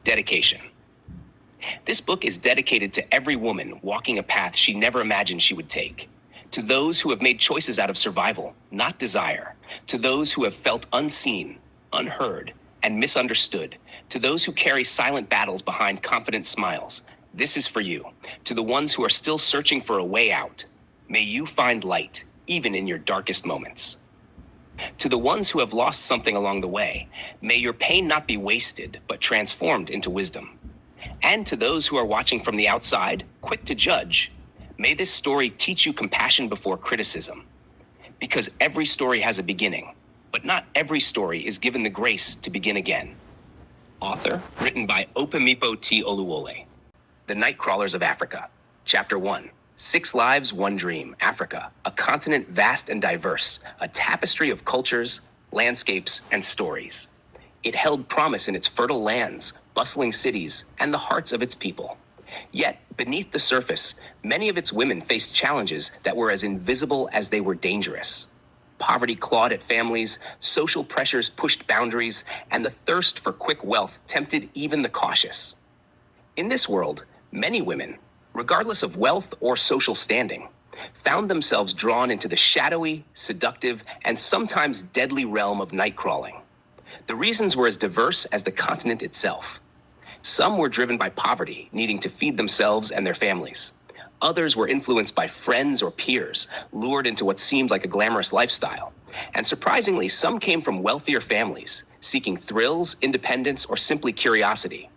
Dedication. This book is dedicated to every woman walking a path she never imagined she would take. To those who have made choices out of survival, not desire. To those who have felt unseen, unheard, and misunderstood. To those who carry silent battles behind confident smiles. This is for you. To the ones who are still searching for a way out. May you find light, even in your darkest moments. To the ones who have lost something along the way, may your pain not be wasted, but transformed into wisdom. And to those who are watching from the outside, quick to judge, may this story teach you compassion before criticism. Because every story has a beginning, but not every story is given the grace to begin again. Author, written by Opemipo T. Oluwole. The Nightcrawlers of Africa. Chapter 1. 6 Lives, One Dream, Africa, a continent vast and diverse, a tapestry of cultures, landscapes, and stories. It held promise in its fertile lands, bustling cities, and the hearts of its people. Yet, beneath the surface, many of its women faced challenges that were as invisible as they were dangerous. Poverty clawed at families, social pressures pushed boundaries, and the thirst for quick wealth tempted even the cautious. In this world, many women, regardless of wealth or social standing, found themselves drawn into the shadowy, seductive, and sometimes deadly realm of night crawling. The reasons were as diverse as the continent itself. Some were driven by poverty, needing to feed themselves and their families. Others were influenced by friends or peers, lured into what seemed like a glamorous lifestyle. And surprisingly, some came from wealthier families, seeking thrills, independence, or simply curiosity.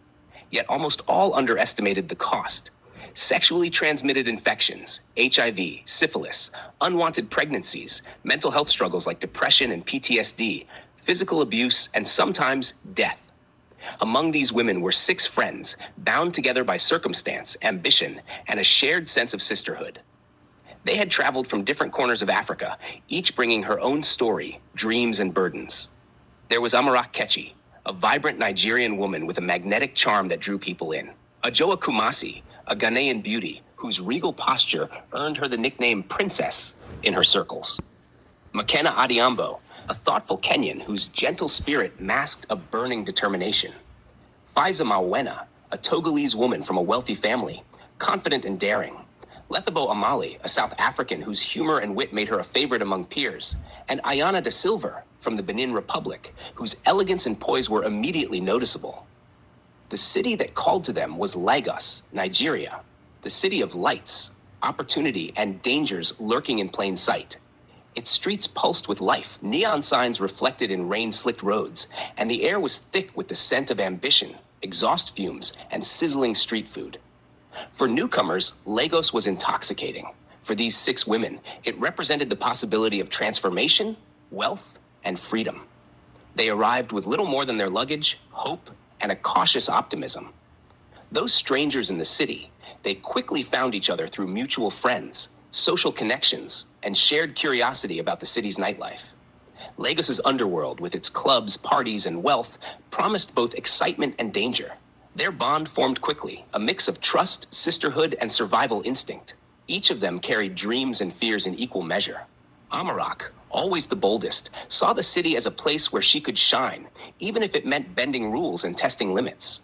Yet almost all underestimated the cost. Sexually transmitted infections, HIV, syphilis, unwanted pregnancies, mental health struggles like depression and PTSD, physical abuse, and sometimes death. Among these women were 6 friends, bound together by circumstance, ambition, and a shared sense of sisterhood. They had traveled from different corners of Africa, each bringing her own story, dreams, and burdens. There was Amarak Kechi, a vibrant Nigerian woman with a magnetic charm that drew people in. Ajoa Kumasi, a Ghanaian beauty whose regal posture earned her the nickname Princess in her circles. Makena Adiambo, a thoughtful Kenyan whose gentle spirit masked a burning determination. Faiza Mawena, a Togolese woman from a wealthy family, confident and daring. Lethabo Amali, a South African whose humor and wit made her a favorite among peers. And Ayana de Silva from the Benin Republic, whose elegance and poise were immediately noticeable. The city that called to them was Lagos, Nigeria, the city of lights, opportunity, and dangers lurking in plain sight. Its streets pulsed with life, neon signs reflected in rain-slicked roads, and the air was thick with the scent of ambition, exhaust fumes, and sizzling street food. For newcomers, Lagos was intoxicating. For these 6 women, it represented the possibility of transformation, wealth, and freedom. They arrived with little more than their luggage, hope, and a cautious optimism. Those strangers in the city, they quickly found each other through mutual friends, social connections, and shared curiosity about the city's nightlife. Lagos's underworld, with its clubs, parties, and wealth, promised both excitement and danger. Their bond formed quickly, a mix of trust, sisterhood, and survival instinct. Each of them carried dreams and fears in equal measure. Amarak, always the boldest, saw the city as a place where she could shine, even if it meant bending rules and testing limits.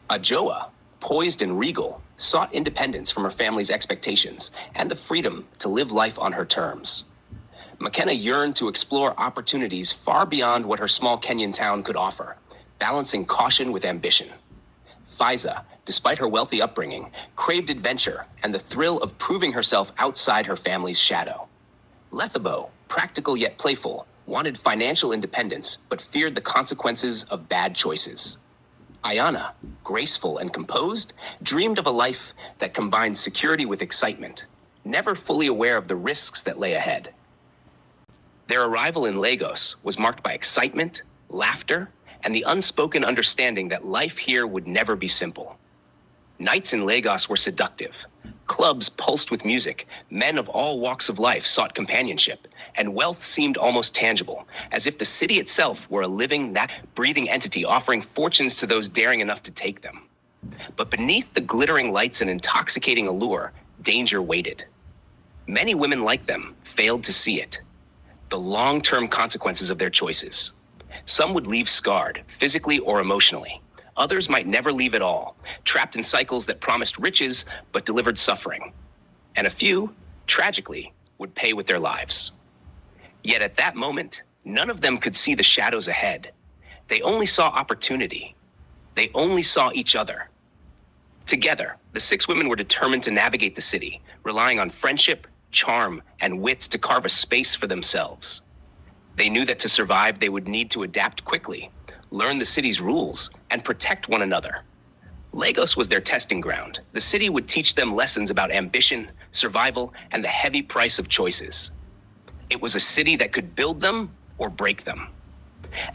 Ajoa, poised and regal, sought independence from her family's expectations and the freedom to live life on her terms. McKenna yearned to explore opportunities far beyond what her small Kenyan town could offer, balancing caution with ambition. Faiza, despite her wealthy upbringing, craved adventure and the thrill of proving herself outside her family's shadow. Lethabo, practical yet playful, wanted financial independence but feared the consequences of bad choices. Ayana, graceful and composed, dreamed of a life that combined security with excitement, never fully aware of the risks that lay ahead. Their arrival in Lagos was marked by excitement, laughter, and the unspoken understanding that life here would never be simple. Nights in Lagos were seductive. Clubs pulsed with music, men of all walks of life sought companionship, and wealth seemed almost tangible, as if the city itself were a living, breathing entity offering fortunes to those daring enough to take them. But beneath the glittering lights and intoxicating allure, danger waited. Many women like them failed to see it. The long-term consequences of their choices. Some would leave scarred, physically or emotionally. Others might never leave at all, trapped in cycles that promised riches but delivered suffering. And a few, tragically, would pay with their lives. Yet at that moment, none of them could see the shadows ahead. They only saw opportunity. They only saw each other. Together, the six women were determined to navigate the city, relying on friendship, charm, and wits to carve a space for themselves. They knew that to survive, they would need to adapt quickly, learn the city's rules, and protect one another. Lagos was their testing ground. The city would teach them lessons about ambition, survival, and the heavy price of choices. It was a city that could build them or break them.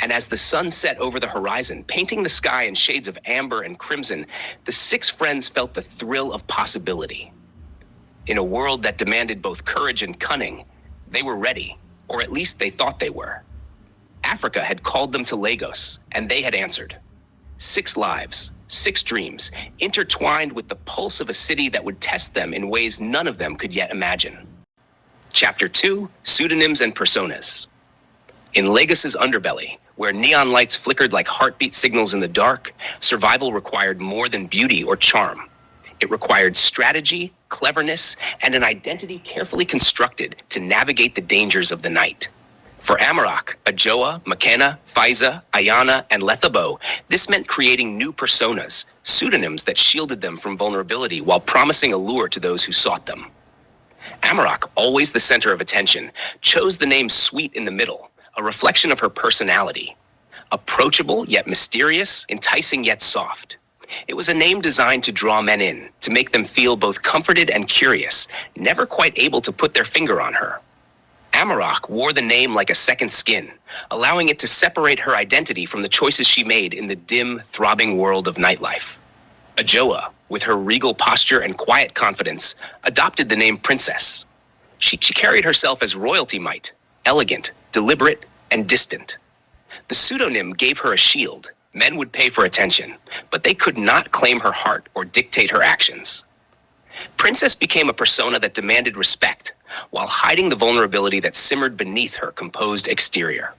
And as the sun set over the horizon, painting the sky in shades of amber and crimson, the six friends felt the thrill of possibility. In a world that demanded both courage and cunning, they were ready, or at least they thought they were. Africa had called them to Lagos, and they had answered. 6 lives, 6 dreams, intertwined with the pulse of a city that would test them in ways none of them could yet imagine. Chapter 2, Pseudonyms and Personas. In Lagos's underbelly, where neon lights flickered like heartbeat signals in the dark, survival required more than beauty or charm. It required strategy, cleverness, and an identity carefully constructed to navigate the dangers of the night. For Amarok, Ajoa, Makena, Faiza, Ayana, and Lethabo, this meant creating new personas, pseudonyms that shielded them from vulnerability while promising allure to those who sought them. Amarok, always the center of attention, chose the name Sweet in the middle, a reflection of her personality. Approachable yet mysterious, enticing yet soft. It was a name designed to draw men in, to make them feel both comforted and curious, never quite able to put their finger on her. Amarok wore the name like a second skin, allowing it to separate her identity from the choices she made in the dim, throbbing world of nightlife. Ajoa, with her regal posture and quiet confidence, adopted the name Princess. She carried herself as royalty might, elegant, deliberate, and distant. The pseudonym gave her a shield. Men would pay for attention, but they could not claim her heart or dictate her actions. Princess became a persona that demanded respect, while hiding the vulnerability that simmered beneath her composed exterior.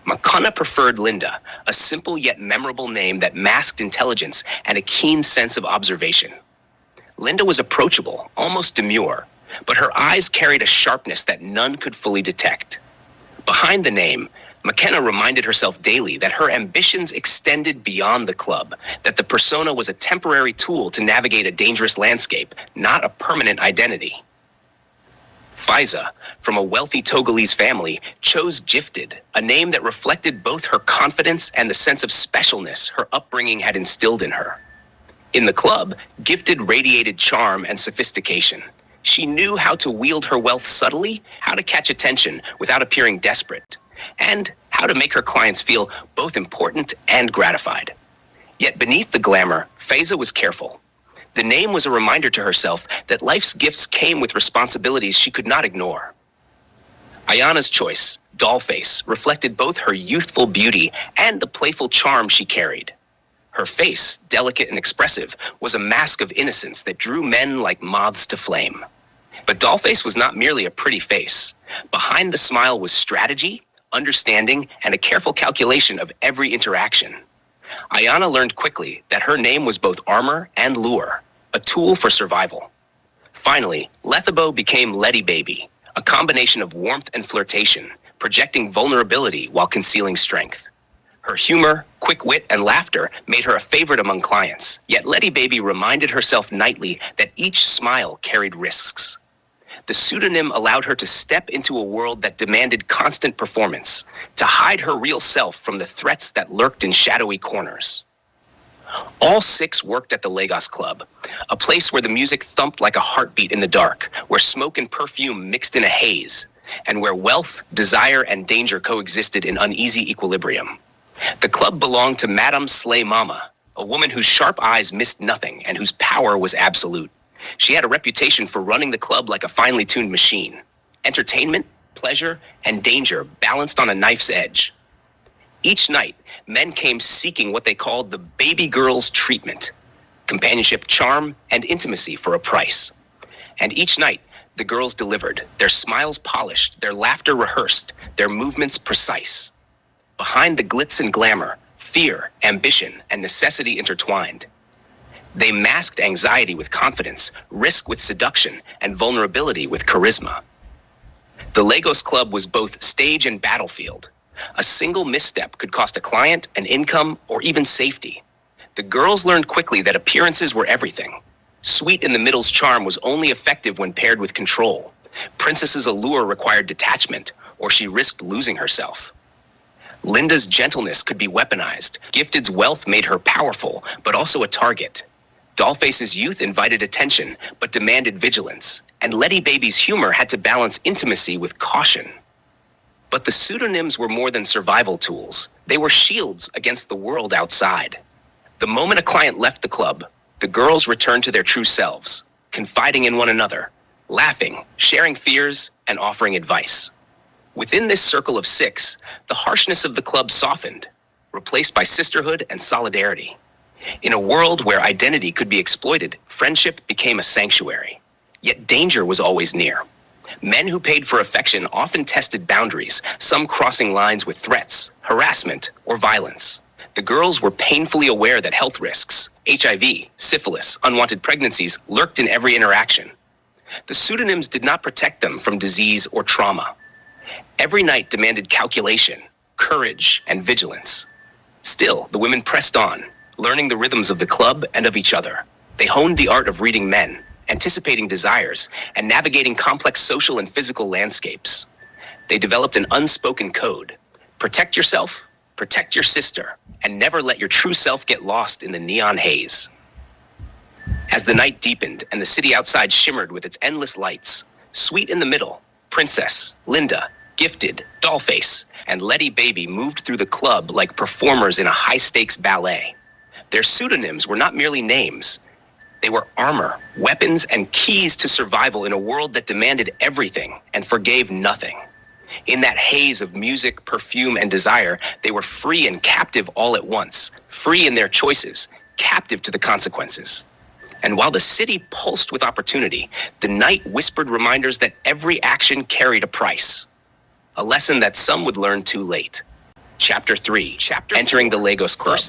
Makana preferred Linda, a simple yet memorable name that masked intelligence and a keen sense of observation. Linda was approachable, almost demure, but her eyes carried a sharpness that none could fully detect. Behind the name, McKenna reminded herself daily that her ambitions extended beyond the club, that the persona was a temporary tool to navigate a dangerous landscape, not a permanent identity. Faiza, from a wealthy Togolese family, chose Gifted, a name that reflected both her confidence and the sense of specialness her upbringing had instilled in her. In the club, Gifted radiated charm and sophistication. She knew how to wield her wealth subtly, how to catch attention without appearing desperate, and how to make her clients feel both important and gratified. Yet beneath the glamour, Faiza was careful. The name was a reminder to herself that life's gifts came with responsibilities she could not ignore. Ayana's choice, Dollface, reflected both her youthful beauty and the playful charm she carried. Her face, delicate and expressive, was a mask of innocence that drew men like moths to flame. But Dollface was not merely a pretty face. Behind the smile was strategy, understanding, and a careful calculation of every interaction. Ayana learned quickly that her name was both armor and lure, a tool for survival. Finally, Lethabo became Letty Baby, a combination of warmth and flirtation, projecting vulnerability while concealing strength. Her humor, quick wit, and laughter made her a favorite among clients, yet Letty Baby reminded herself nightly that each smile carried risks. The pseudonym allowed her to step into a world that demanded constant performance, to hide her real self from the threats that lurked in shadowy corners. All 6 worked at the Lagos Club, a place where the music thumped like a heartbeat in the dark, where smoke and perfume mixed in a haze, and where wealth, desire, and danger coexisted in uneasy equilibrium. The club belonged to Madame Slay Mama, a woman whose sharp eyes missed nothing and whose power was absolute. She had a reputation for running the club like a finely tuned machine. Entertainment, pleasure, and danger balanced on a knife's edge. Each night, men came seeking what they called the baby girl's treatment, companionship, charm, and intimacy for a price. And each night, the girls delivered, their smiles polished, their laughter rehearsed, their movements precise. Behind the glitz and glamour, fear, ambition, and necessity intertwined. They masked anxiety with confidence, risk with seduction, and vulnerability with charisma. The Lagos Club was both stage and battlefield. A single misstep could cost a client an income or even safety. The girls learned quickly that appearances were everything. Sweet in the Middle's charm was only effective when paired with control. Princess's allure required detachment, or she risked losing herself. Linda's gentleness could be weaponized. Gifted's wealth made her powerful, but also a target. Dollface's youth invited attention, but demanded vigilance. And Letty Baby's humor had to balance intimacy with caution. But the pseudonyms were more than survival tools. They were shields against the world outside. The moment a client left the club, the girls returned to their true selves, confiding in one another, laughing, sharing fears, and offering advice. Within this circle of six, the harshness of the club softened, replaced by sisterhood and solidarity. In a world where identity could be exploited, friendship became a sanctuary. Yet danger was always near. Men who paid for affection often tested boundaries, some crossing lines with threats, harassment, or violence. The girls were painfully aware that health risks, HIV, syphilis, unwanted pregnancies, lurked in every interaction. The pseudonyms did not protect them from disease or trauma. Every night demanded calculation, courage, and vigilance. Still, the women pressed on, learning the rhythms of the club and of each other. They honed the art of reading men, anticipating desires, and navigating complex social and physical landscapes. They developed an unspoken code. Protect yourself, protect your sister, and never let your true self get lost in the neon haze. As the night deepened and the city outside shimmered with its endless lights, Sweet in the Middle, Princess, Linda, Gifted, Dollface, and Letty Baby moved through the club like performers in a high-stakes ballet. Their pseudonyms were not merely names. They were armor, weapons, and keys to survival in a world that demanded everything and forgave nothing. In that haze of music, perfume, and desire, they were free and captive all at once, free in their choices, captive to the consequences. And while the city pulsed with opportunity, the night whispered reminders that every action carried a price. A lesson that some would learn too late. Chapter 3. Entering the Lagos Club.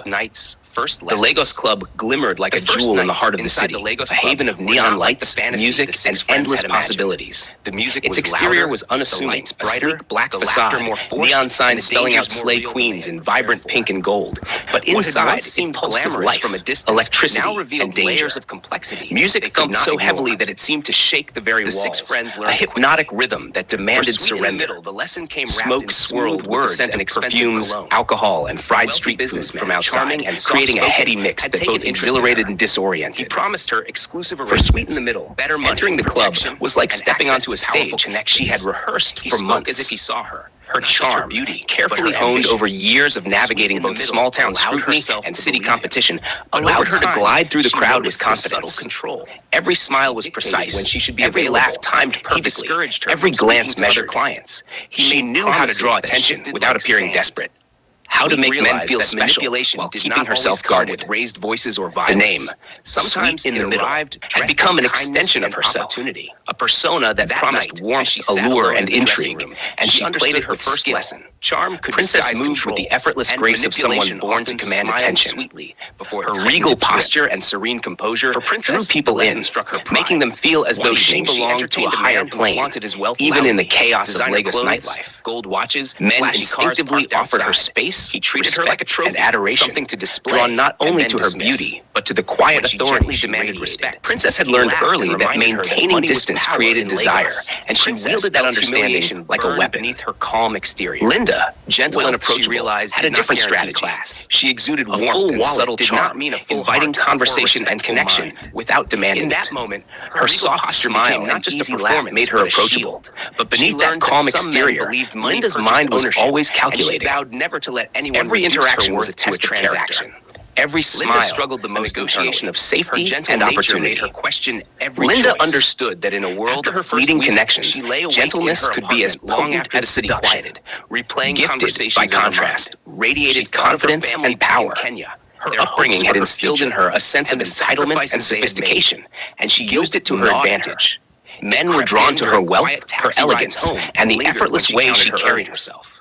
The Lagos Club glimmered like a jewel in the heart of the city, a haven of neon lights, music, and endless possibilities. Its exterior was unassuming, a sleek black facade, neon signs spelling out Slay Queens in vibrant pink and gold. But inside, it seemed pulsed with life, electricity, and danger. Music thumped so heavily that it seemed to shake the very walls, a hypnotic rhythm that demanded surrender. Smoke swirled with the scent of perfumes, alcohol, and fried street food from outside, and creating a heady mix that both exhilarated and disoriented. He promised her exclusive arrangements. For Sweet in the Middle, better money, entering the club was like stepping onto a stage she had rehearsed for months. As if he saw her. Her charm, beauty, carefully honed over years of navigating both small-town scrutiny and city competition, allowed her to glide through the crowd with confidence. Every smile was precise. Every laugh timed perfectly. Every glance measured. She knew how to draw attention without appearing desperate. How to make men feel special while keeping herself guarded. Raised voices or violence. The name, sometimes in the middle, had become an extension of herself, a persona that promised warmth, allure, and intrigue, and she played it with first lesson. Princess moved with the effortless grace of someone born to command attention. Her regal posture and serene composure drew people in, making them feel as though she belonged to a higher plane. Even in the chaos of Lagos nightlife, gold watches, men instinctively offered her space, he treated her like a trophy, and adoration, something to display, drawn not only to her beauty, but to the quiet authority she demanded respect. Princess had learned early that maintaining distance created desire, and she wielded that understanding like a weapon beneath her calm exterior. Linda, gentle and approachable, had a different strategy. She exuded warmth and subtle charm, inviting conversation and connection without demanding it. In that moment, her soft smile, not just a laugh, made her approachable. But beneath that calm exterior, Linda's mind was always calculating. Every interaction was a test of transaction. Every smile struggled the most negotiation of safety and opportunity. Linda understood that in a world of fleeting connections, gentleness could be as potent as seduction. Gifted, by contrast, radiated confidence and power. Her upbringing had instilled in her a sense of entitlement and sophistication, and she used it to her advantage. Men were drawn to her wealth, her elegance, and the effortless way she carried herself.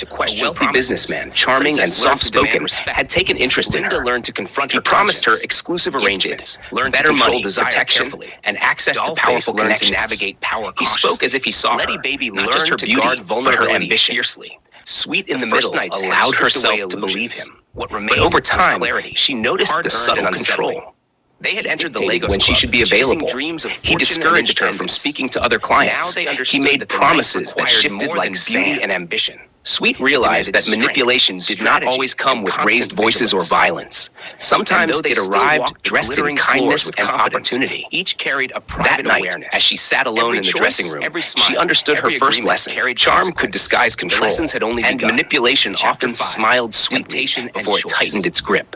to question A wealthy promises. businessman, charming and Princess learned to demand soft-spoken, respect. had taken interest in Linda her. learned to confront He her promised her conscience. exclusive Gifted arrangements, learned to better control money, desire protection, carefully. and access to Dollface powerful learned to connections. navigate power He spoke cautiously. as if he saw Letty her, Baby not just her learned to beauty, guard but her vulnerability ambition. fiercely. Sweet in the first middle nights allowed allowed herself herself to to believe believe him. him. What But remained over was time, clarity. she noticed the Hard-earned subtle and control. unsettling. They had entered the Dictated Legos when she Club, should be chasing available. dreams of He fortune discouraged and her from independence. speaking to other clients. Now they He understood made that the promises night that required shifted more like than beauty sand. and ambition. Sweet realized that demanded manipulation strength, did not strategy, always come and with constant raised voices or vigilance. violence. Sometimes though they it still arrived walked the dressed in glittering kindness floors with and confidence, opportunity. Each carried a That private night, awareness. as she sat alone Every in the choice, dressing room, every she smile, understood her every first agreement lesson. carried Charm could consequences. disguise The control, lessons had only and begun. manipulation Chapter often 5, smiled sweetly Temptation and before it Choice. tightened its grip.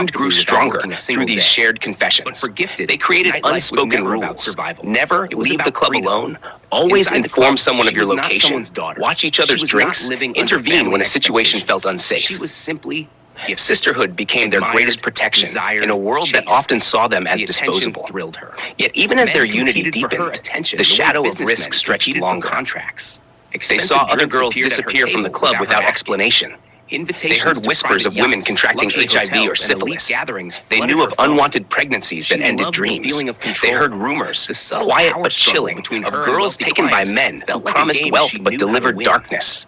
bond grew comfortably without stronger working a through single these day. shared confessions. But for Gifted, They created nightlife was unspoken never about rules. survival. Never It was leave the about club freedom. alone. Always Inside the inform club, someone of she your was not location. someone's daughter. Watch each She other's was not drinks. living under Intervene family when a situation felt expectations. unsafe. She was simply Gifted. Sisterhood became their Admired, greatest protection desired, in a world that chased. often saw them as The attention disposable. thrilled her. Yet even as Men their unity competed for her deepened, attention the the way shadow of businessmen risk stretched competed for longer. contracts. They Expensive saw other drinks girls appeared at her disappear from the table club without her asking. explanation. They Invitations heard to whispers private of women yachts, contracting luxury HIV or hotels, and elite syphilis. gatherings They flooded knew her of phone. unwanted pregnancies that She ended loved the dreams. feeling of They control. heard rumors, The subtle quiet power but struggle chilling, between of her and girls wealthy taken by clients men who felt like a promised game wealth she but knew how to delivered win. darkness.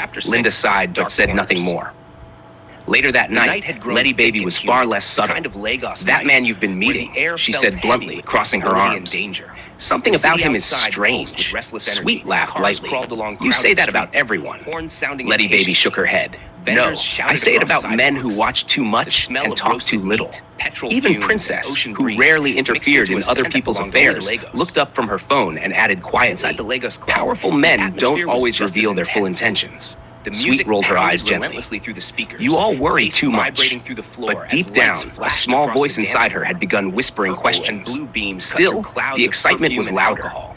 Chapter 6, Linda sighed but Dark said nothing Corners. more. Later that The night, had grown Letty thick Baby and was humid, far less subtle. kind of Lagos That night, man you've been where the meeting, air she felt said heavy bluntly, with crossing her possibility and arms. danger. Something The about city him is outside pulsed strange. with restless energy. Sweet laughed Cars lightly. crawled along You say crowded that about streets, everyone. horns sounding Letty Baby impatient. shook her head. No, Vendors shouted I say it across about men who sidewalks. watch too The much smell and of talk roasted too little. meat, petrol Even fumes, Princess, and ocean who breeze rarely mixed interfered into in a other scent people's that belonged only to affairs, Lagos. looked up from her phone and added quietly, Inside the Lagos Club, "Powerful the men atmosphere don't was always just as reveal their full intense. intentions." The Sweet music rolled her pounded eyes gently. relentlessly through the speakers. "You all worry bass too much." vibrating through the floor But as deep lights down, a flashed small across voice the dance inside her floor. had begun whispering Purple questions. and blue beams cut Still, through clouds the of excitement perfume was and louder. alcohol.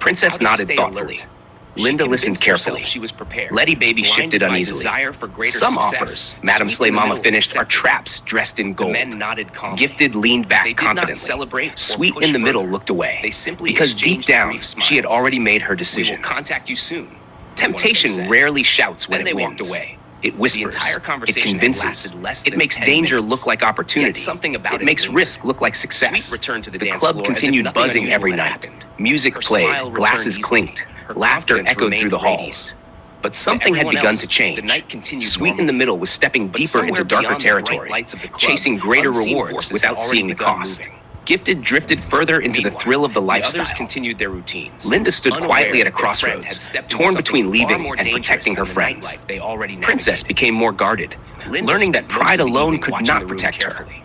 Princess How to nodded stay thoughtfully. alert. Linda She listened convinced herself carefully. She was prepared. Letty Baby Blinded shifted by uneasily. desire for greater Some success, offers, Madam Sweet Slay in the Mama Middle finished, are accepted. traps dressed in The gold. men nodded calmly. Gifted leaned back They did not confidently. celebrate or Sweet push in the Middle further. looked away. They simply because deep exchanged down, brief she had smiles. already made her We will decision. contact you soon. Temptation one of them said. rarely shouts when Then they it wins. walked away. It whispers. entire conversation It had convinces. lasted less It than makes 10 danger minutes. look like opportunity. Yet something about it makes lingered. risk look like success. Sweet returned to the the dance club floor as if continued nothing buzzing unusual every had night. happened. Music Her played, smile returned glasses easily. clinked, Her laughter confidence echoed through the remained halls. radiant. But something had everyone begun else, to change. the night continued Sweet in the normally. Middle was stepping But deeper into somewhere darker beyond the bright territory, lights of the club, chasing greater unseen rewards forces without had already seeing the begun cost. moving. Gifted drifted further into the Meanwhile, thrill of the The lifestyle. others continued their routines. Linda stood unaware quietly at a that their friend had crossroads, stepped into torn something between far leaving more and dangerous protecting her than the friends. nightlife they already Princess navigated. became more guarded, Linda learning that spent most pride of the alone evening could watching not the room protect her. carefully.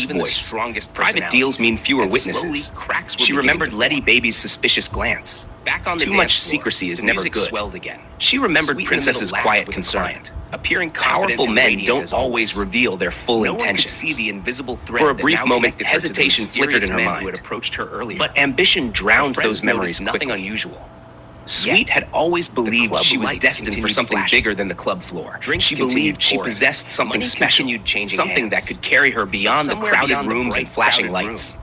cautious even the voice. strongest Private deals mean fewer and witnesses. slowly, cracks were She beginning remembered to Letty form. Baby's suspicious glance. Back on the Too dance much floor, secrecy is the never music good. swelled again. She remembered Sweet in the Princess's middle quiet laughed with a concern. client, appearing confident Powerful and men radiant don't as always reveal their full No one could intentions. see the invisible thread For a that brief now moment, connected her to the hesitation flickered in her mysterious men mind. who had approached her earlier. But ambition drowned Her those friends memories noticed nothing quickly. unusual. Sweet had always believed club she was lights destined for continued something flashing. bigger than the club floor. Drinks She continued believed she pouring. possessed something Money special, continued changing something that hands. could carry her beyond the Somewhere crowded beyond the rooms bright, and flashing crowded lights. room,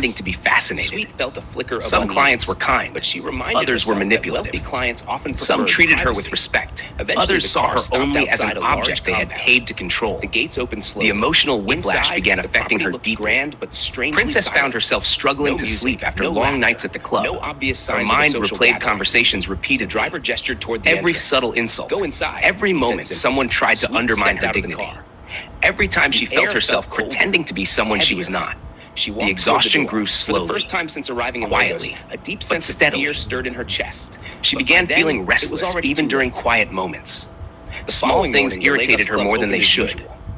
pretending to be fascinated. Sweet felt a flicker of Some unease, clients were kind, but she reminded others were herself that manipulative. wealthy clients often Some preferred treated her with privacy. respect. Eventually, Others the saw car her stopped only as outside an a large object they had compound. paid to control. The gates opened slowly. The emotional whiplash Inside, began the affecting property her looked deeply. grand but strangely Princess silent. found herself struggling No to music, sleep after no long laughter, nights at the club. no obvious Her signs of a mind social replayed gathering. conversations The repeatedly. driver gestured toward the Every entrance. subtle insult, Go inside. every he said moment simply. someone tried to Sweet undermine stepped her out of the dignity. car. Every time she The felt air herself felt colder, pretending to be someone she was heavier. not. She walked The toward exhaustion door. grew For slowly, the first time since arriving in quietly, Lagos, a deep but sense of steadily. fear stirred in her chest. She But began by then, feeling it was restless already even too during late. quiet moments. The Small following things morning, the Lagos irritated her Club more than they opened as should. usual.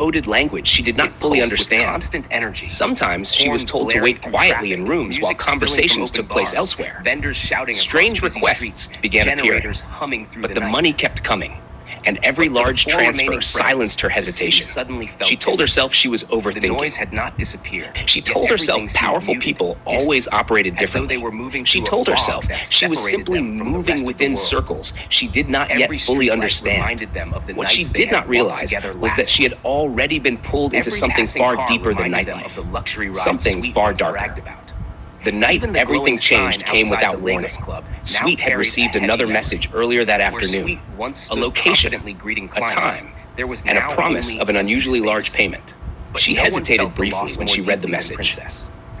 coded language she did not It fully pulsed with understand. constant energy. Sometimes she was Horns told to blaring wait through quietly traffic, in rooms while music spilling from conversations open took place bars, elsewhere. vendors shouting Strange across busy requests streets, began appearing, generators humming through but the the night. money kept coming, and every But for the large four transfer remaining friends, silenced her the city hesitation. suddenly felt She told different. herself she was The overthinking. noise had not disappeared. She yet told herself everything seemed powerful muted, people distant, always operated as though differently. they were moving She through a told fog herself that she was separated simply them from the moving rest of the within world. circles she did not Every yet fully streetlight understand. reminded them of the What she nights they did had not walked realize together was that she had already been pulled into Every something passing far car deeper than reminded them of nightlife. the luxury rides Something Sweet far once darker. bragged about. The night Even the everything glowing sign changed came outside without the warning. Lagos Club now Sweet had carried received a heavy another memory. message earlier that Where afternoon. Sweet once A stood location, confidently greeting a clients, time, there was and a now promise only of an empty unusually large space. payment. But She no one hesitated felt the briefly loss when more she read the deeply than message. Princess.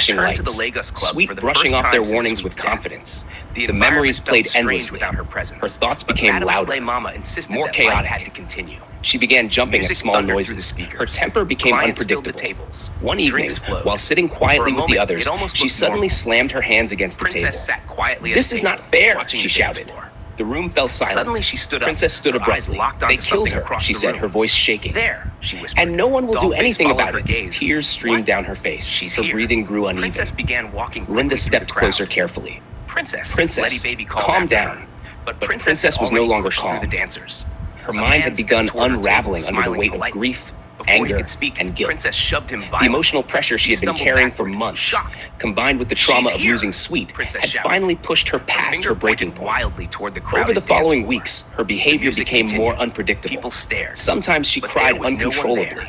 flashing returned to lights, the Lagos Club Sweet for the brushing first off their time since warnings with Sweet's death. confidence. The The memories environment played felt strange endlessly. without her presence. Her thoughts But became Madame louder, Slay Mama insisted more that life chaotic. had to continue. She began jumping Music at small thundered through the noises. speakers. Her temper became Clients filled the unpredictable. tables. One evening, Drinks flowed. while sitting quietly For a with the moment, others, it almost she looked suddenly normal. slammed her hands against the Princess table. sat quietly at "This a is table, not fair," watching she the dance shouted. floor. The room fell silent. Suddenly she stood up. Princess stood her eyes abruptly. locked "They onto killed something her," across she the said, room. her voice shaking. "There," she whispered. "And no one will do Dollface anything followed about her it." gaze. Tears streamed "What?" down her face. "She's Her here." breathing grew uneven. Princess began walking quickly Linda through stepped the crowd. closer carefully. Princess, "Princess, Letty Baby called calm after down." her. But But Princess Princess was no already longer pushed calm. through the dancers. Her A mind man had begun stepped toward her unraveling table, under the smiling weight of politely. grief, Before he anger, could speak, and guilt. Princess shoved him The violently. emotional pressure she He had been stumbled carrying for backward, months, shocked. combined with the trauma "She's of here!" losing Sweet, Princess had shouted. finally pushed her Her past finger her breaking pointed point. wildly toward the crowded Over the dance following floor. weeks, her behavior The music became more continued. unpredictable. People stared. Sometimes she But cried there was no one uncontrollably. there.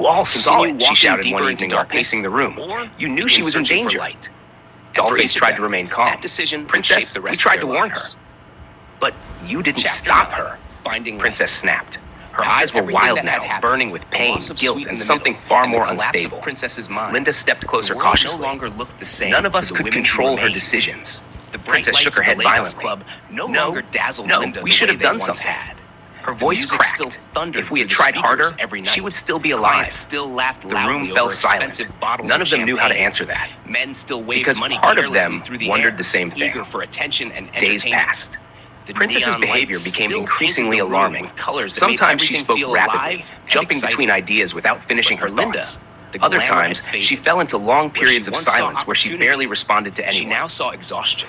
You all saw Continue it, she walking shouted deeper one into evening while darkness, pacing the room. or You knew begin she was in searching for danger. light. And for Dollface each of tried them, to remain calm. That decision would Princess, shape the we rest tried of to their warn lives. her. But you didn't Chapter stop 9, her. Finding light. Princess snapped. Her After eyes were everything wild that had now, happened, burning with the pain, loss of guilt, Sweet in and the something middle, far and the more collapse of unstable. Princess's mind. Linda stepped closer The world cautiously. no longer looked the same. None of us to the could women who control her remained. decisions. The bright Princess lights shook her of the head Lagos violently. Club no longer dazzled No, Linda we the should way have they done once something. had. Her The voice music cracked. still thundered If we through had the tried speakers harder, every night. she would still be alive. Clients still laughed The loudly room fell over silent. expensive bottles None of of them knew how to champagne. answer that. Men still waved Because money part of carelessly them through the wondered air, the same thing. eager for attention and Days entertainment. passed. The Princess's neon behavior lights became still increasingly painted the room alarming. with colors that made Sometimes she everything spoke feel rapidly, alive and jumping exciting. between ideas without finishing But for her Linda, thoughts. the Other glamour times, had faded. she fell into long Where she periods of once saw silence where she opportunity, barely responded to She anyone. now saw exhaustion.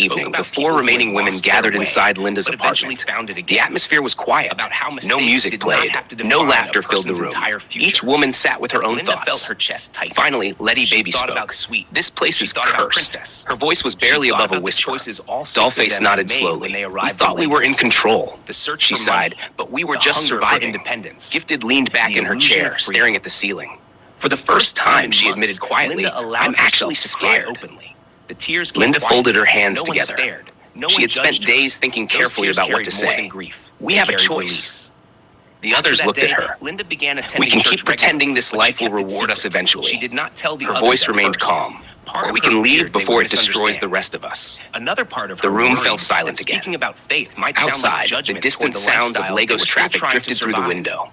spoke evening, about the four people who remaining had women lost their gathered way, inside Linda's but eventually apartment. found it again. The atmosphere was quiet. About how No mistakes music did not played. have to No define a laughter filled the person's room. entire future. Each woman sat with her own Linda thoughts. felt her chest tighten. Finally, Letty She Baby thought spoke. about Sweet. This place She is thought about cursed. Princess. Her voice was barely She thought above a about the whisper. choices all six of Dollface them nodded had made slowly. when they We arrived thought we in were in Lincoln. control, The search she for sighed, money, but we were the just hunger for surviving. independence, Gifted leaned back the in her illusion chair, of freedom. staring at the ceiling. For the first time, in she months, admitted quietly, Linda allowed I'm actually herself to cry scared. openly. The tears came Linda quietly. folded her hands No one together. stared. No She one had spent judged her. days thinking Those carefully tears about what carried to more say. than grief. We They have a carried choice. release. The After others that looked day, at her. Linda began We attending can church keep pretending regularly, this but life she will kept it reward us secret. eventually. She did not tell the Her others voice at remained first. calm. Part Or of we her can feared leave they before would it destroys misunderstand. the rest of us. Another part of The her room worried fell silent that speaking again. about faith might sound like Outside, the judgment distant toward the sounds of lifestyle they were Lagos still traffic trying to drifted through the survive. window.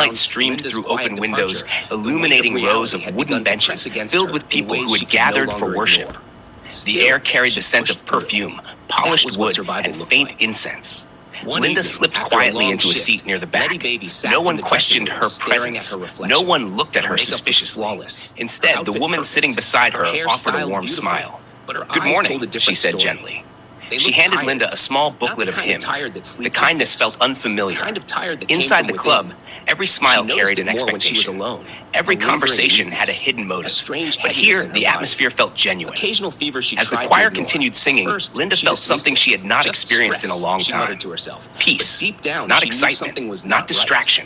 Sunlight streamed through open windows, illuminating rows of wooden benches filled with people who had gathered for worship. The air carried the scent of perfume, polished wood, and faint incense. Linda slipped quietly into a seat near the back. No one questioned her presence. No one looked at her suspiciously. Instead, the woman sitting beside her offered a warm smile. "Good morning," she said gently. She handed Linda a small booklet of hymns. The kindness felt unfamiliar. Inside the club, every smile carried an expectation. Every conversation had a hidden motive. But here, the atmosphere felt genuine. As the choir continued singing, Linda felt something she had not experienced in a long time. Peace, not excitement, not distraction,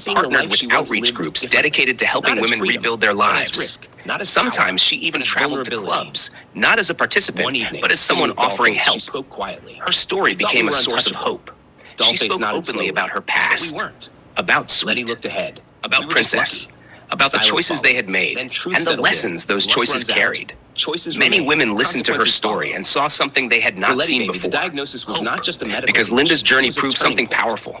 She partnered with outreach groups dedicated to helping women rebuild their lives. Sometimes she even traveled to clubs, not as a participant, but as someone offering help. Her story became a source of hope. She spoke openly about her past, about Sweet, about Princess, about the choices they had made, and the lessons those choices carried. Many women listened to her story and saw something they had not seen before. Hope. Because Linda's journey proved something powerful.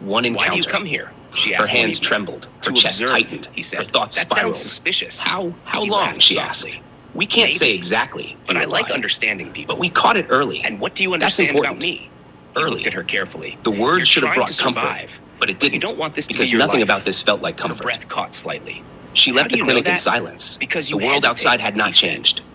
One encounter. Why do you come here? She Her asked. hands one evening. trembled. Her To chest observe, tightened. he said. Her thoughts That spiraled. sounds suspicious. How He long? laughed She softly. asked. We can't say Maybe. exactly. But he I like replied. understanding people. But we caught it early. And what do you That's understand about important. me? He Early. looked at her carefully. The word You're should have trying brought to comfort, survive, but it but you didn't. don't want this to be because your nothing life. about this felt like Her comfort. breath caught slightly. She How left do the you know clinic in that? silence. Because The you world outside hesitated, had not he said. changed.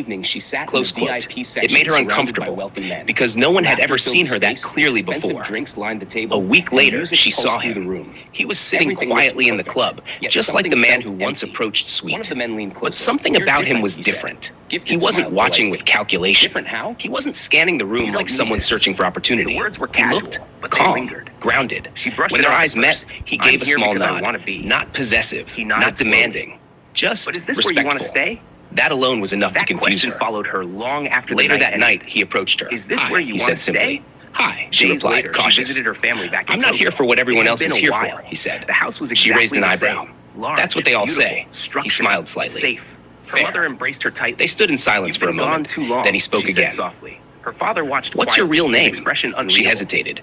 evening, she sat Close in the quote. VIP section It made her surrounded by uncomfortable wealthy men. because no one had ever Laughter seen filled her the that space, clearly expensive before. drinks lined the table. A week and later, music she saw pulsed through him. the room. He was sitting Everything quietly looked in the perfect, club, yet just like the something man felt who once empty. approached Sweet. One of the men leaned closer. But something "You're about him different," was he said. different. Gifted He wasn't smiled watching politely. with calculation. Different how? He wasn't scanning the "You room don't like need someone this." searching for opportunity. The words were He casual, looked but they calm, lingered. grounded. She brushed When it their off eyes at met, first. he "I'm gave a here small because I nod. wanna be." Not possessive, He nodded not demanding. slowly. Just "But is this where you want to respectful. stay?" That alone was enough to That confuse question her. followed her long after Later the night that ended. night, he approached her. "Is this "Hi," where you he wanna said simply. stay? "Hi," she Days replied, later, cautious. she visited her family back in "I'm not Tokyo. here for what everyone It had else been is a here while. for," he said. The house was She exactly raised an the eyebrow. same. Large, "That's what they all beautiful, say." He structured, smiled slightly. safe. Her "Fair." mother embraced her tightly. They stood in silence "You've for a been gone moment. too long," Then he spoke she again. said softly. Her father watched "What's your quietly, real his name?" expression She unreal. hesitated.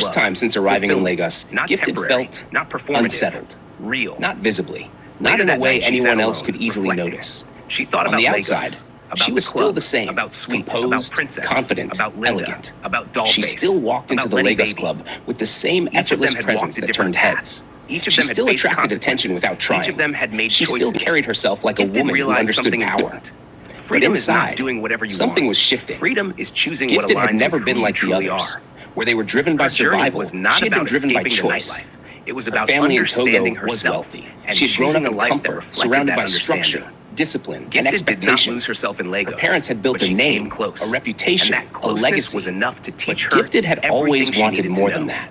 first time since arriving in fulfillment, Lagos, not Gifted temporary, felt not performative, unsettled, real. not visibly, not Later in a that way night, she sat anyone else alone, could easily reflecting. notice. She thought On about the Lagos, outside, about she the was still club, the same, about Sweet, composed, about Princess, confident, about Linda, elegant. about Dollface. She still walked into about the Letty Lagos Baby. Club with the same Each of them effortless had presence walked a that different turned path. heads. Each of She them had still faced attracted attention consequences. without trying. Each of them had made She choices. still carried herself like a Gifted woman who realized understood something power. important. But Freedom is not inside, doing whatever you something want. was shifting. Freedom is choosing Gifted what aligns had never with been who like you the truly others, are. where they were driven by Her journey survival. was not She had been about driven by escaping the choice. nightlife. It was Her about family in Togo understanding was herself wealthy. and She had grown choosing up a in life that comfort, reflected surrounded that by understanding. structure, discipline, and Gifted did not expectation. lose herself in Lagos. Her parents had built but a she name, came close. a reputation, and that a closeness legacy. was enough to teach But her Gifted had everything always she wanted needed to more know. than that.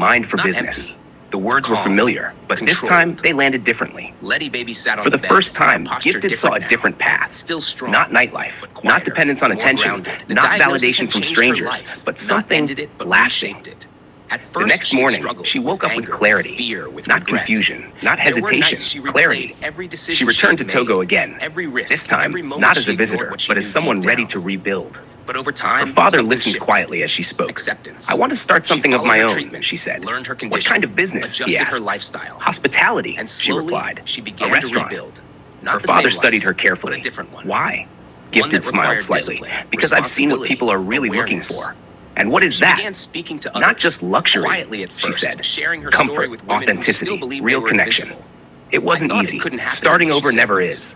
mind for Not business. empty. The words were Calm. familiar, but this time Controlled. they landed differently. Letty Baby sat on For the bed, first time, posture Gifted saw a now. different path. Still strong, Not nightlife, but quieter, not dependence on more attention, grounded. The not diagnosis validation had from changed her strangers, life, but not something ended it, but lasting. reshaped it. At first, The next she'd morning, struggled she woke up with anger, clarity, fear, with not regret. confusion, not There were hesitation, nights she replayed clarity. every decision She returned to had Togo made, again, every risk, this time every moment not as she a ignored visitor, what she but as knew someone deep ready down. to rebuild. But over time, Her father something listened shifted. quietly as she spoke. Acceptance. I want to start something She of my followed her own, treatment, she said. learned her What condition, kind of business? He adjusted her asked. lifestyle. Hospitality, And she slowly, replied. she began A restaurant. to rebuild. Not Her the father same studied life, her carefully. but a different one. Why? One Gifted that smiled required slightly. discipline, Because I've seen what responsibility, people are really looking awareness. for. And what is She that? began speaking to others, Not just luxury, quietly at she first, said. sharing her story Comfort, with women who authenticity, still believed real they were connection. invincible. It wasn't I thought easy. it couldn't happen, Starting she over said never once. is.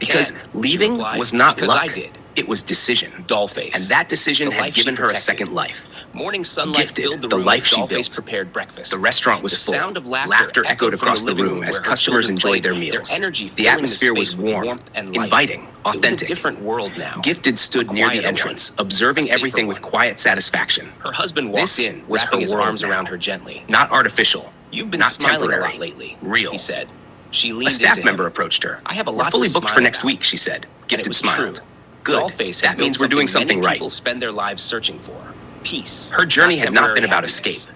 Because can, she leaving replied. was not Because luck. I did. It was decision. Dollface. And that decision The had life she given her a protected. second life. Morning sunlight Gifted, filled the the room life as she Dollface built. prepared breakfast. The restaurant was The full. sound of laughter echoed from across the the living room room as where her customers children enjoyed played, their meals. Their energy The filling atmosphere was space with warm, warmth and light. inviting, It was a authentic. different world now. Gifted stood A near the quieter entrance, one. observing A safer everything with one. quiet satisfaction. Her husband walked This in, was wrapping her his world arms now. around her gently. Not artificial. You've been not smiling temporary. a lot lately, Real. he said. She leaned A staff into member him. approached her. I have a We're lot to fully booked for smile next about. week, she said. And it Gifted was smiled. true. Good. Dollface had That built means we're doing something many right. people spend their lives searching for. Peace. Her journey had not been temporary about happiness. escape.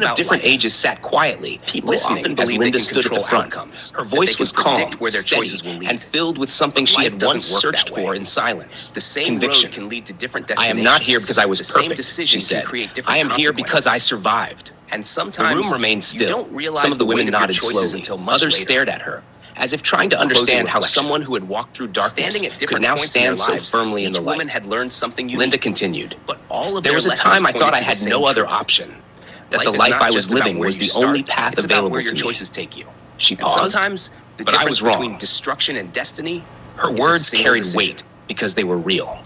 women of about different life. ages sat quietly, People listening often as believe they Linda can stood at the control front. outcomes, Her that voice they can was calm, predict where their steady, choices will lead. and filled with something But she life had doesn't once work searched that way. for in silence. The same Conviction. road can lead to different I destinations. am not here because I was The same perfect, decision she can said. create different I am here because I consequences. survived. And The sometimes room remained still. you don't realize Some of the women weight of your nodded choices slowly. until much Others later. stared at her, as if trying to Closing understand how reflection. someone who had walked through darkness Standing at could different now points in their stand so lives, firmly in each the woman light. had learned something unique. Linda continued. But all of There their was a lessons time I thought pointed I to the had same no other truth. option, that Life the is life not I was just about living where was you the start, only path it's about available where your to me. choices take you. She And paused, sometimes the but I difference was wrong. between destruction and destiny Her is a words single carried decision. weight because they were real.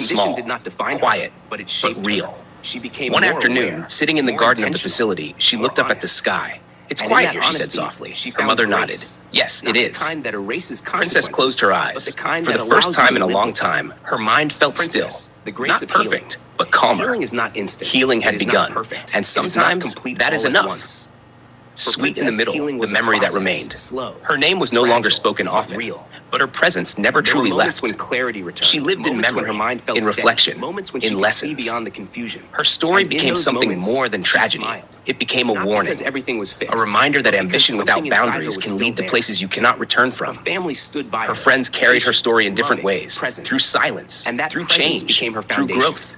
condition small, did not define quiet, her, but it shaped but real. her. She became One more afternoon, aware, sitting in the more garden of the intentional, facility, she more looked up at the honest. sky. It's And in quiet that here, she said honesty, softly. she Her found mother grace. nodded. Yes, Not it the is. kind that erases Princess consequences, closed her but eyes. the kind For that the first allows time you in to a live long with them. time, her mind felt Princess, still. the grace Not of perfect, healing. but calmer. Healing is not instant. Healing had It is begun, not perfect. and It is not sometimes complete that is all at enough. once. Sweet in the Princess, middle, healing the was a memory that process, remained. slow, Her name was no longer fragile, spoken but often, real. but her presence never There were truly moments left. when clarity returned. She lived in moments when memory, her mind felt in steady, reflection, moments when in she could lessons. see beyond the confusion. Her story And in became those something moments, more than she tragedy. smiled. It became a Not warning, because everything was fixed, a reminder that but because ambition without something inside her boundaries was can still lead to there. places you cannot return Her from. family stood by her. Her friends carried her patient, story in different loving, ways, present. through silence, And that through presence change, became her through foundation. growth.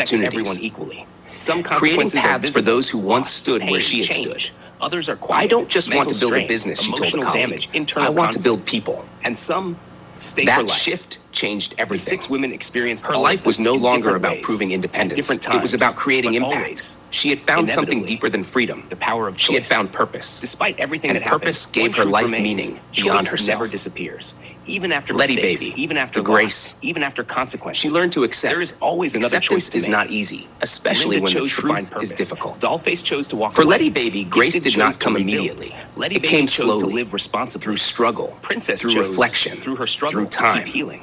affected opportunities. everyone equally. Some Creating consequences are paths for visible, those who once loss, stood where pain, she had change. stood. Others are quiet. I don't just want mental to build a strain, business, she told a emotional colleague. damage, internal I want to build conflict. people. And some stay for That life. shift changed The everything. 6 women experienced Her all life of was them no in longer different about ways, proving at independence. different It was times, about creating but impact. always, She had found something inevitably, deeper than freedom. the power of She had choice. found purpose. Despite everything And that happened, purpose gave one her truth life remains. meaning beyond Choice herself. never disappears. Even after Letty mistakes, Baby, even after the loss, grace. even after consequences. She learned to accept. There is always another Acceptance choice to is make. not easy, especially Linda when the chose to find truth purpose. is difficult. Dollface chose to walk For away. Letty Baby, grace Gifted did not chose to come rebuild. immediately. Letty It Baby came chose slowly, to live responsibly. through struggle, Princess through chose, reflection, through her struggle, through time. to keep healing.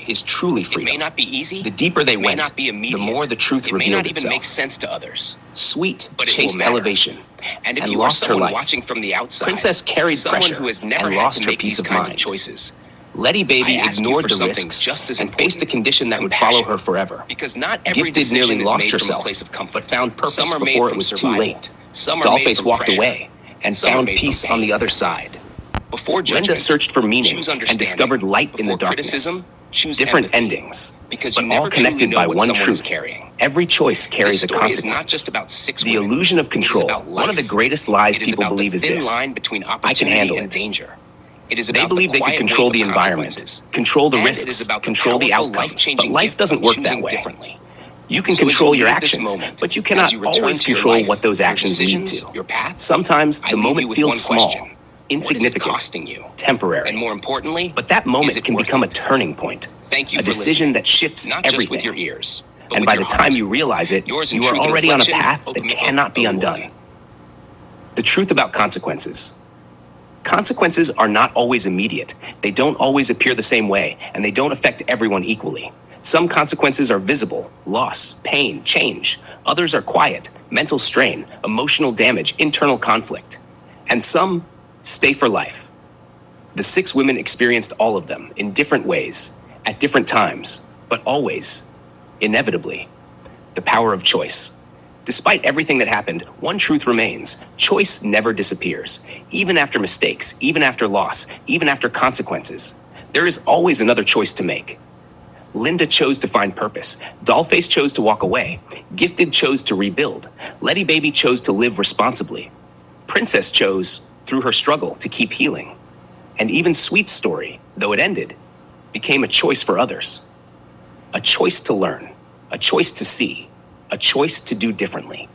differently. is truly It freedom. may not be easy. The deeper they it may went, not be the immediate. more the truth It may revealed not even itself. make sense to others. Sweet But it will chased matter. elevation And if and you are lost her someone life. watching from the outside, Princess carried someone pressure who has never and had lost to her make peace these of kinds mind. of choices, Letty Baby I ask you ignored for the something risks just as and faced a important: condition that would follow compassion. her forever. Because not every Gifted decision nearly is lost made herself, from a place of comfort. but found purpose Some are made before it from was too survival. late. Some are made Dollface from walked pressure. away and Some are found made from peace on the pain. other side. Before Linda judgment, searched for meaning choose and understanding. discovered light in the Before darkness. criticism, choose Different empathy. endings, Because but you all never truly connected know by what one someone is truth. carrying. Every choice carries This a story is consequence. not just about six The women. illusion of It is control. about life. One of the greatest lies It is people about believe the is thin this: line between I can opportunity handle and it. danger. It is They about believe the they could quiet control weight the of environment, consequences. control the And risks, it is about control the powerful, outcomes. But life-changing life gift doesn't of work that choosing way. differently. You can So as you control your leave this actions, moment, but you as cannot you return always to your control life, what those your actions lead decisions, to. your path, Sometimes I the leave you moment with feels one small, question. What is it insignificant, costing you? temporary. And more importantly, But that is moment it can worth become a it? turning point, Thank you a for decision listening. that shifts Not everything. just with your ears, but And with by your the time heart. you realize it, Yours in you are truth and already on a reflection, path that open the book, cannot be Obi-Wan. undone. The truth about consequences. Consequences are not always immediate. They don't always appear the same way, and they don't affect everyone equally. Some consequences are visible: loss, pain, change. Others are quiet: mental strain, emotional damage, internal conflict. And some stay for life. The six women experienced all of them in different ways, at different times, but always, inevitably, the power of choice. Despite everything that happened, one truth remains: choice never disappears. Even after mistakes, even after loss, even after consequences, there is always another choice to make. Linda chose to find purpose. Dollface chose to walk away. Gifted chose to rebuild. Letty Baby chose to live responsibly. Princess chose, through her struggle, to keep healing. And even Sweet's story, though it ended, became a choice for others. A choice to learn, a choice to see, a choice to do differently.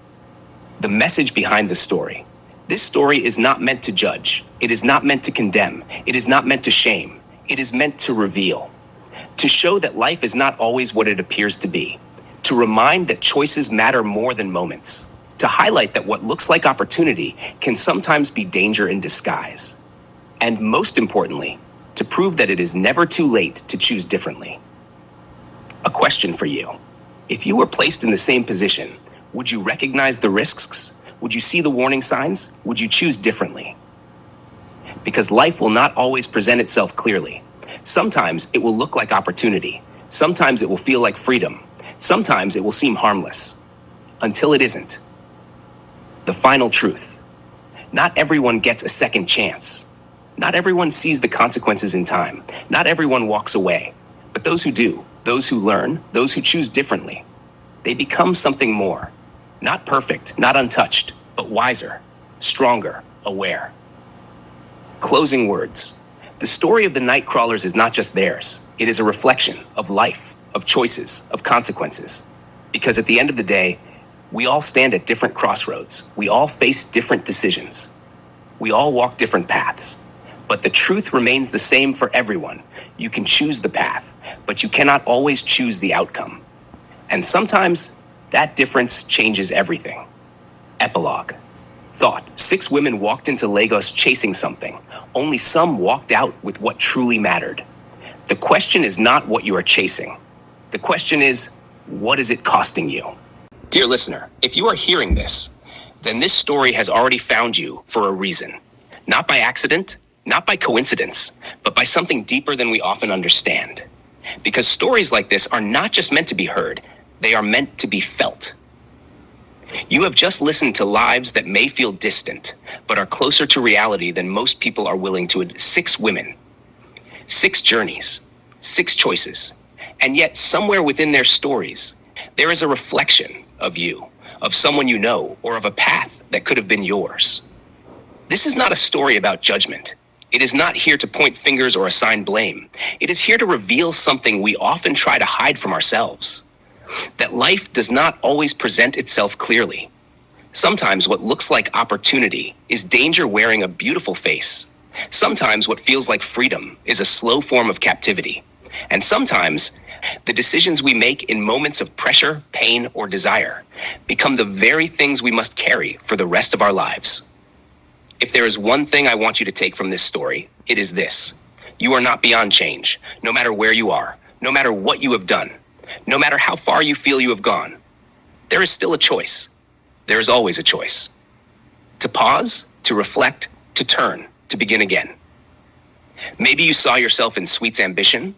The message behind the story. This story is not meant to judge. It is not meant to condemn. It is not meant to shame. It is meant to reveal. To show that life is not always what it appears to be. To remind that choices matter more than moments. To highlight that what looks like opportunity can sometimes be danger in disguise. And most importantly, to prove that it is never too late to choose differently. A question for you. If you were placed in the same position, would you recognize the risks? Would you see the warning signs? Would you choose differently? Because life will not always present itself clearly. Sometimes it will look like opportunity. Sometimes it will feel like freedom. Sometimes it will seem harmless. Until it isn't. The final truth. Not everyone gets a second chance. Not everyone sees the consequences in time. Not everyone walks away. But those who do, those who learn, those who choose differently, they become something more. Not perfect, not untouched, but wiser, stronger, aware. Closing words. The story of the Nightcrawlers is not just theirs. It is a reflection of life, of choices, of consequences. Because at the end of the day, we all stand at different crossroads. We all face different decisions. We all walk different paths. But the truth remains the same for everyone. You can choose the path, but you cannot always choose the outcome. And sometimes that difference changes everything. Epilogue. Thought. Six women walked into Lagos chasing something. Only some walked out with what truly mattered. The question is not what you are chasing. The question is, what is it costing you? Dear listener, if you are hearing this, then this story has already found you for a reason. Not by accident, not by coincidence, but by something deeper than we often understand. Because stories like this are not just meant to be heard, they are meant to be felt. You have just listened to lives that may feel distant, but are closer to reality than most people are willing to admit. Six women, six journeys, six choices. And yet, somewhere within their stories, there is a reflection of you, of someone you know, or of a path that could have been yours. This is not a story about judgment. It is not here to point fingers or assign blame. It is here to reveal something we often try to hide from ourselves. That life does not always present itself clearly. Sometimes what looks like opportunity is danger wearing a beautiful face. Sometimes what feels like freedom is a slow form of captivity. And sometimes the decisions we make in moments of pressure, pain, or desire become the very things we must carry for the rest of our lives. If there is one thing I want you to take from this story, it is this. You are not beyond change, no matter where you are, no matter what you have done, no matter how far you feel you have gone. There is still a choice. There is always a choice. To pause, to reflect, to turn, to begin again. Maybe you saw yourself in Sweet's ambition,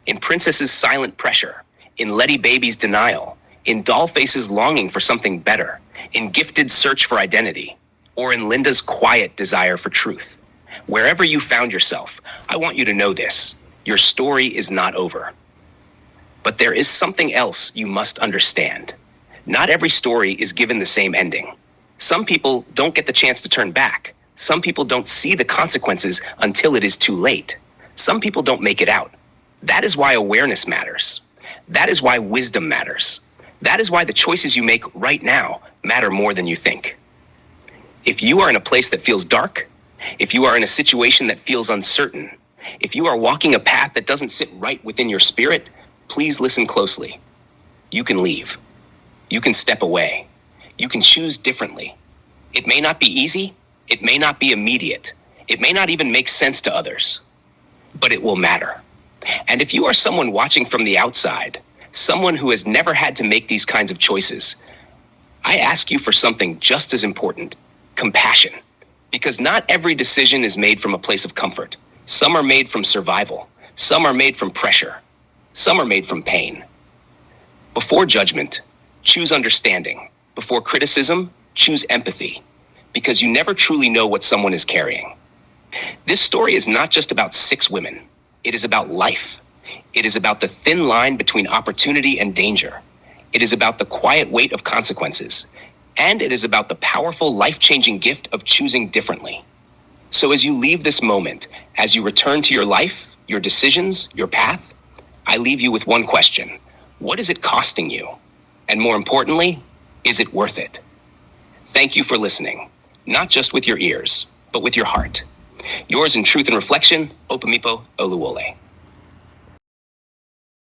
in Princess's silent pressure, in Letty Baby's denial, in Dollface's longing for something better, in Gifted's search for identity, or in Linda's quiet desire for truth. Wherever you found yourself, I want you to know this. Your story is not over. But there is something else you must understand. Not every story is given the same ending. Some people don't get the chance to turn back. Some people don't see the consequences until it is too late. Some people don't make it out. That is why awareness matters. That is why wisdom matters. That is why the choices you make right now matter more than you think. If you are in a place that feels dark, if you are in a situation that feels uncertain, if you are walking a path that doesn't sit right within your spirit, please listen closely. You can leave. You can step away. You can choose differently. It may not be easy. It may not be immediate. It may not even make sense to others, but it will matter. And if you are someone watching from the outside, someone who has never had to make these kinds of choices, I ask you for something just as important: compassion. Because not every decision is made from a place of comfort. Some are made from survival. Some are made from pressure. Some are made from pain. Before judgment, choose understanding. Before criticism, choose empathy. Because you never truly know what someone is carrying. This story is not just about 6 women. It is about life. It is about the thin line between opportunity and danger. It is about the quiet weight of consequences. And it is about the powerful, life-changing gift of choosing differently. So as you leave this moment, as you return to your life, your decisions, your path, I leave you with one question. What is it costing you? And more importantly, is it worth it? Thank you for listening, not just with your ears, but with your heart. Yours in truth and reflection, Opamipo Oluwole.